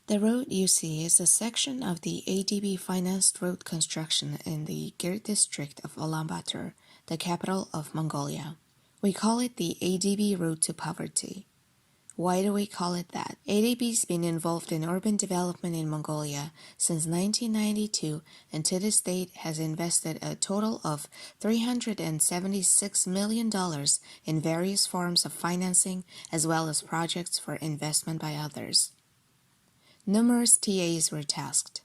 The road you see is a section of the ADB financed road construction in the Gir district of Ulaanbaatar, the capital of Mongolia. We call it the ADB Road to Poverty. Why do we call it that? ADB's been involved in urban development in Mongolia since 1992 and to this date has invested a total of $376 million in various forms of financing as well as projects for investment by others. Numerous TAs were tasked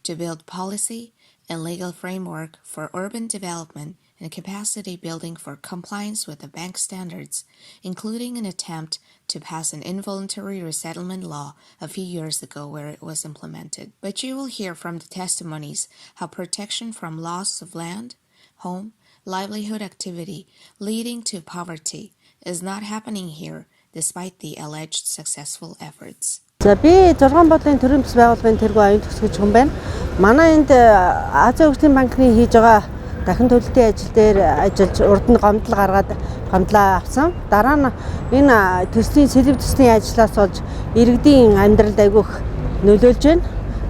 to build policy and legal framework for urban development and capacity building for compliance with the bank standards, including an attempt to pass an involuntary resettlement law a few years ago where it was implemented. But you will hear from the testimonies how protection from loss of land, home, livelihood activity leading to poverty is not happening here despite the alleged successful efforts. За би 6 бодлын төрийн бас байгууллагын тэргүй аюун төгсгөж хүн байна. Манай энд Азийн хөгжлийн банкны хийж байгаа дахин төлөлтийн ажил дээр ажиллаж урд нь гомдол гаргаад гомдлоо авсан. Дараа нь энэ төслийн сэлб төслийн ажлаас болж иргэдийн амьдралд айгүйх нөлөөлж байна.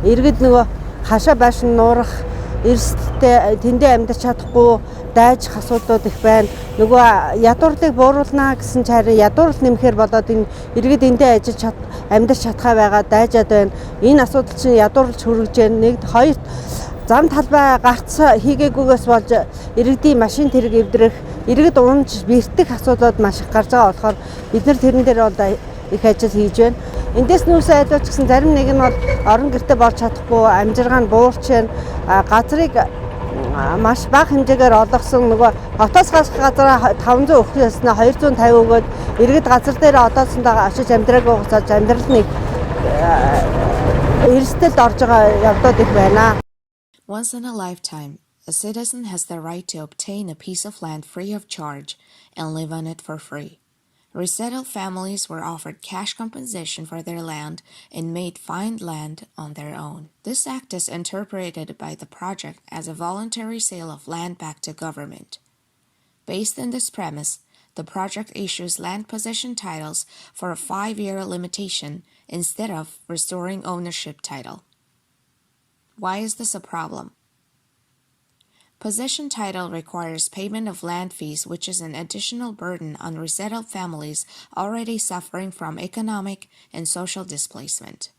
Иргэд нөгөө хашаа байшин нуурах, эрсдэлтэй тэндээ амьдарч чадахгүй дайжих асуудлууд их байна. Нөгөө ядуурлыг бууруулна гэсэн чараа ядуурл нэмэхээр болоод энэ иргэд эндээ ажиллаж амьдарч чадхаа байгаа дайжаад байна. Энэ асуудал чинь ядуурлж хүрэж байна. Нэг хоёр зам талбай гарц хийгээгүйгээс болж иргэдийн машин тэрэг эвдрэх, иргэд унж бэртэх асуудлууд маш их гарч байгаа болохоор бид нар тэрэн дээр бол их ажил хийж байна. Эндээс нүүсээ айлууч гэсэн зарим нэг нь бол орон гэртээ болж чадахгүй, амжиргаа нь буурч байна. Газрыг маш бага хэмжээгээр олгосон нөгөө хотоос гарах газараа 500 өгөх ёсноо 250 өгөөд иргэд газар дээр одоосондоо очиж амьдраагүй хугацаанд амьдрал нэг эрсдэлд орж байгаа явдлууд их байна. Once in a lifetime, a citizen has the right to obtain a piece of land free of charge and live on it for free. Resettled families were offered cash compensation for their land and made find land on their own. This act is interpreted by the project as a voluntary sale of land back to government. Based on this premise, the project issues land possession titles for a 5-year limitation instead of restoring ownership title. Why is this a problem? Possession title requires payment of land fees, which is an additional burden on resettled families already suffering from economic and social displacement.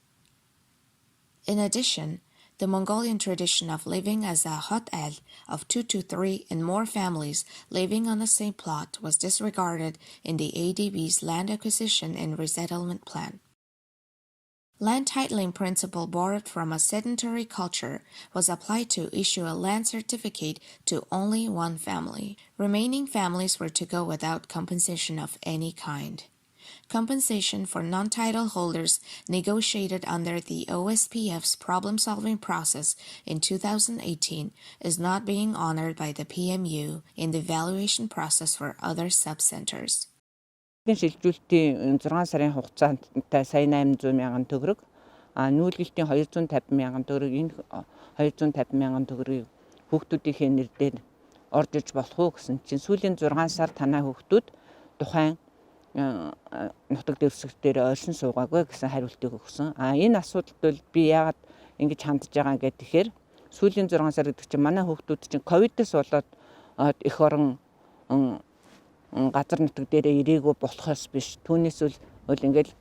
In addition, the Mongolian tradition of living as a hot el of 2 to 3 and more families living on the same plot was disregarded in the ADB's land acquisition and resettlement plan. Land titling principle borrowed from a sedentary culture was applied to issue a land certificate to only one family. Remaining families were to go without compensation of any kind. Compensation for non-title holders negotiated under the OSPF's problem-solving process in 2018 is not being honored by the PMU in the evaluation process for other sub-centers. Шилжүүлэлтийн 6 сарын хугацаанд сая 800 мянган төгрөг, нүүлгэлтийн 250 мянган төгрөг, энэ 250 мянган төгрөгийг хүүхдүүдийнхээ нэр дээр орж иж болох уу гэсэн чинь сүүлийн 6 сар танай хүүхдүүд тухайн нутаг дэвсгэр дээр ойрсон суугаагүй гэсэн хариултыг өгсөн. Энэ асуудалд бол би яагаад ингэж хандж байгаа гэхээр сүүлийн 6 сар гэдэг чинь манай хүүхдүүд чинь ковидээс болоод их орон газар нутаг дээрээ ирээгүй болохоос биш. Түүнээс бол ингээл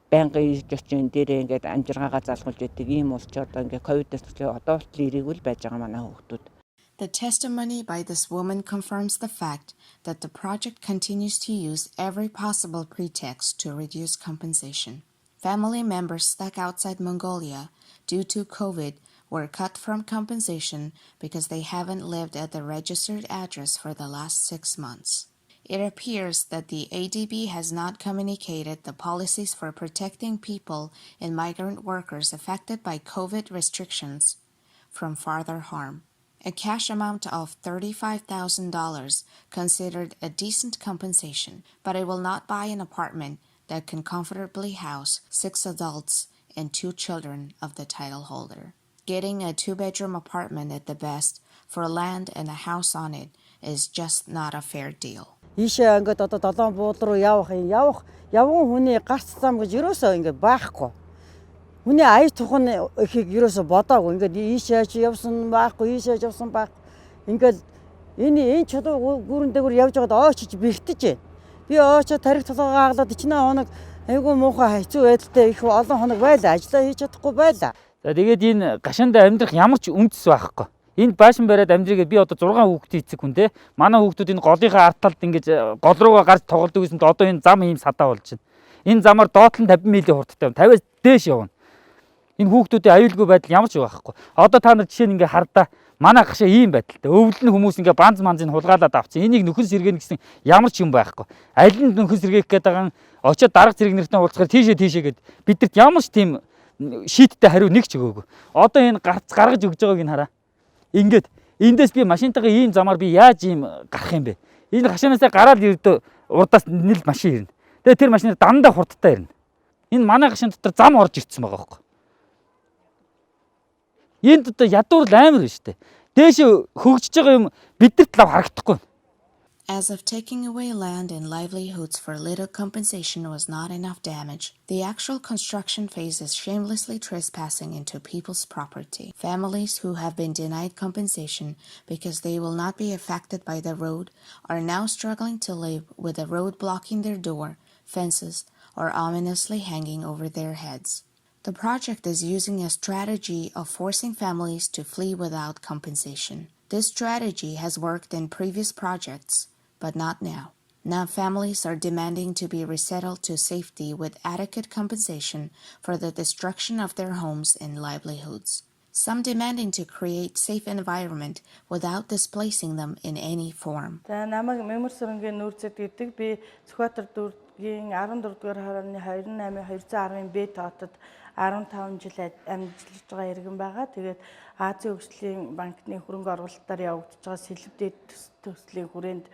байнгын ирж очин дээрээ ингээд амжиргаагаа залгуулж байдаг ийм улч одоо ингээд ковидээс одоо болтол ирээгүй л байж байгаа манай хүүхдүүд. The testimony by this woman confirms the fact that the project continues to use every possible pretext to reduce compensation. Family members stuck outside Mongolia due to COVID were cut from compensation because they haven't lived at the registered address for the last 6 months. It appears that the ADB has not communicated the policies for protecting people and migrant workers affected by COVID restrictions from further harm. A cash amount of $35,000 considered a decent compensation, but it will not buy an apartment that can comfortably house 6 adults and 2 children of the title holder. Getting a 2-bedroom apartment at the best for land and a house on it is just not a fair deal. Ийшээ ингээд одоо 7 буудал руу явган хүний гарц зам гэж юусоо ингээд байхгүй. Хүний аяр тухайн ихийг ерөөсө бодоагүй. Ингээд ийшээж явсан байхгүй, ийшээж явсан байх. Ингээд энэ чулуу гүүрэн дээгүүр явж байгаад оочиж бэртэж байна. Би оочоо тарих толгойгоо хаглаад 40 хоног айгүй муухай хэцүү байдалтай их олон хоног байлаа. Ажлаа хийж чадахгүй байлаа. За тэгээд энэ гашаанд амьдрах ямар ч үндэс байхгүй. Энд баашин бариад амьдрийгээ би одоо 6 хүүхдээ эцэг хүн те. Манай хүүхдүүд энэ голынхаа арт талд ингэж гол руугаа гарч тоглодог гэсэнд одоо энэ зам ийм садаа болж байна. Энэ замаар доотлон 50 милийн хурдтай 50-аас дээш явна. Энэ хүүхдүүдийн аюулгүй байдал ямар ч байхгүй. Одоо та нар жишээ нь ингээ хардаа манай гашаа ийм байдалтай. Өвлөн хүмүүс ингээ банз манзыг хулгайлаад авчихсан. Энийг нөхөн сэргээнэ гэсэн ямар ч юм байхгүй. Аль нь нөхөн сэргээх гээд байгаа нь очиод дарга зэрэг нэртэй уулзахаар тийшээ гэд бидэрт ямар ч тийм шийттэй хариу нэг ч өгөөгүй. Одоо энэ гаргаж өгж байгааг нь хараа. Ингээд эндээс би машинтайгаа ийм замаар би яаж ийм гарах юм бэ? Энэ гашаанаасаа гараад ирдөө урдаас нийл машин ирнэ. Тэгээ тэр машинаар дандаа хурдтай ирнэ. Энэ манай гашаан дотор зам орж ирсэн байгаа байхгүй. Энд одоо ядуур амар шүү дээ. Дээшээ хөгжиж байгаа юм бидэрт лав харагдахгүй. As if taking away land and livelihoods for little compensation was not enough damage, the actual construction phase is shamelessly trespassing into people's property. Families who have been denied compensation because they will not be affected by the road are now struggling to live with the road blocking their door, fences, or ominously hanging over their heads. The project is using a strategy of forcing families to flee without compensation. This strategy has worked in previous projects, but not now. Now families are demanding to be resettled to safety with adequate compensation for the destruction of their homes and livelihoods. Some demanding to create safe environment without displacing them in any form. За намайг Меморсөрөнгийн нүүрцэд гэдэг би Сүхбаатар дүүргийн 14 дугаар хорооны 28-210-ын Б тоотод 15 жил амьдарч байгаа иргэн байгаа. Тэгээд Азийн хөгжлийн банкны хөрөнгө оруулалтаар явагдаж байгаа сэлбэдээ төслийн хүрээнд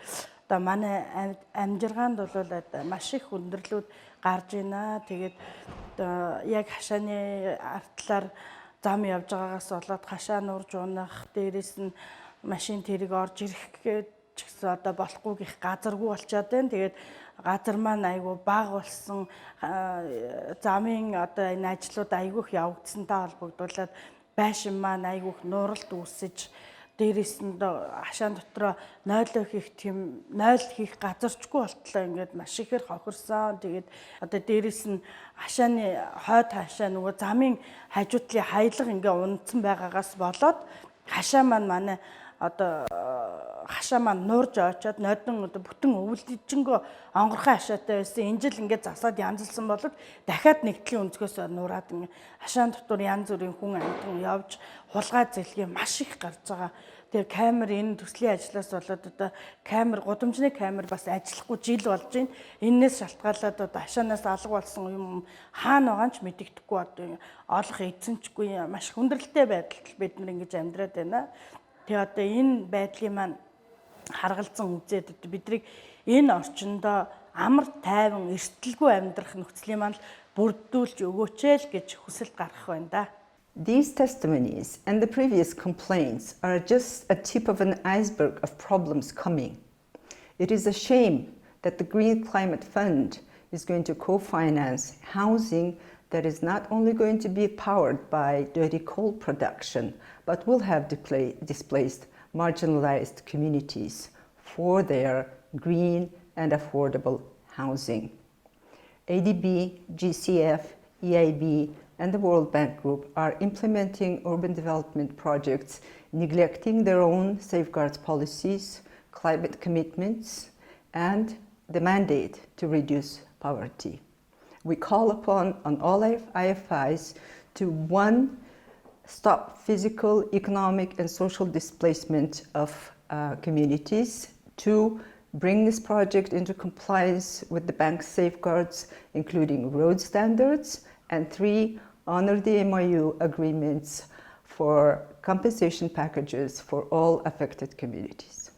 одоо манай амжиргаанд бол маш их өндөрлүүд гарж байна. Тэгээд яг хашааны артлаар зам явж байгаагаас болоод хашаа нурж унах, дээрээс нь машин тэрэг орж ирэх ч гэсэн одоо болохгүй гэх газаргүй болчиход байна. Тэгээд газар маань айгүй бага болсон, замын одоо энэ ажлууд айгүйх явагдсантай холбогдуулаад байшин маань айгүйх нуралт үүсэж, дээрээс нь хашаан дотроо нойлоо хийх газарчгүй болтлоо ингээд маш ихээр хохирсон. Тэгээд одоо дээрээс нь хашааны хойд хашаа нөгөө замын хажуутлын хаялга ингээ унтсан байгаагаас болоод хашаа маань одоо хашаа маань нуурж очоод нодон одоо бүтэн өвлөжөнгөө онгорхон хашаатай байсан. Энэ жил ингээд засаад янзлсан болоод дахиад нэгдлийн өнцгөөс нураад ингээ хашаан дотор янз бүрийн хүн амьтан явж хулгай зэлгээ маш их гарч байгаа. Тэгээ камер энэ төслийн ажлаас болоод одоо камер гудамжны камер бас ажиллахгүй жил болж байна. Эннээс шалтгаалаад одоо хашаанаас алга болсон юм хаана байгаа ч мэдэгдэхгүй одоо олох эзэмчгүй маш хүндрэлтэй байдалд бид нар ингэж амьдраад байна. Тэгээ одоо энэ байдлын маань харгалзан үзээд бидрийг энэ орчиндөө амар тайван эрсдэлгүй амьдрах нөхцөлийн маань бүрдүүлж өгөөч л гэж хүсэлт гаргах байна да. These testimonies and the previous complaints are just a tip of an iceberg of problems coming. It is a shame that the Green Climate Fund is going to co-finance housing that is not only going to be powered by dirty coal production, but will have displaced marginalized communities for their green and affordable housing. ADB, GCF, EIB, and the World Bank Group are implementing urban development projects, neglecting their own safeguards policies, climate commitments, and the mandate to reduce poverty. We call upon all IFIs to 1. Stop physical, economic, and social displacement of communities. 2. Bring this project into compliance with the bank's safeguards, including road standards. And 3. Honor the MOU agreements for compensation packages for all affected communities.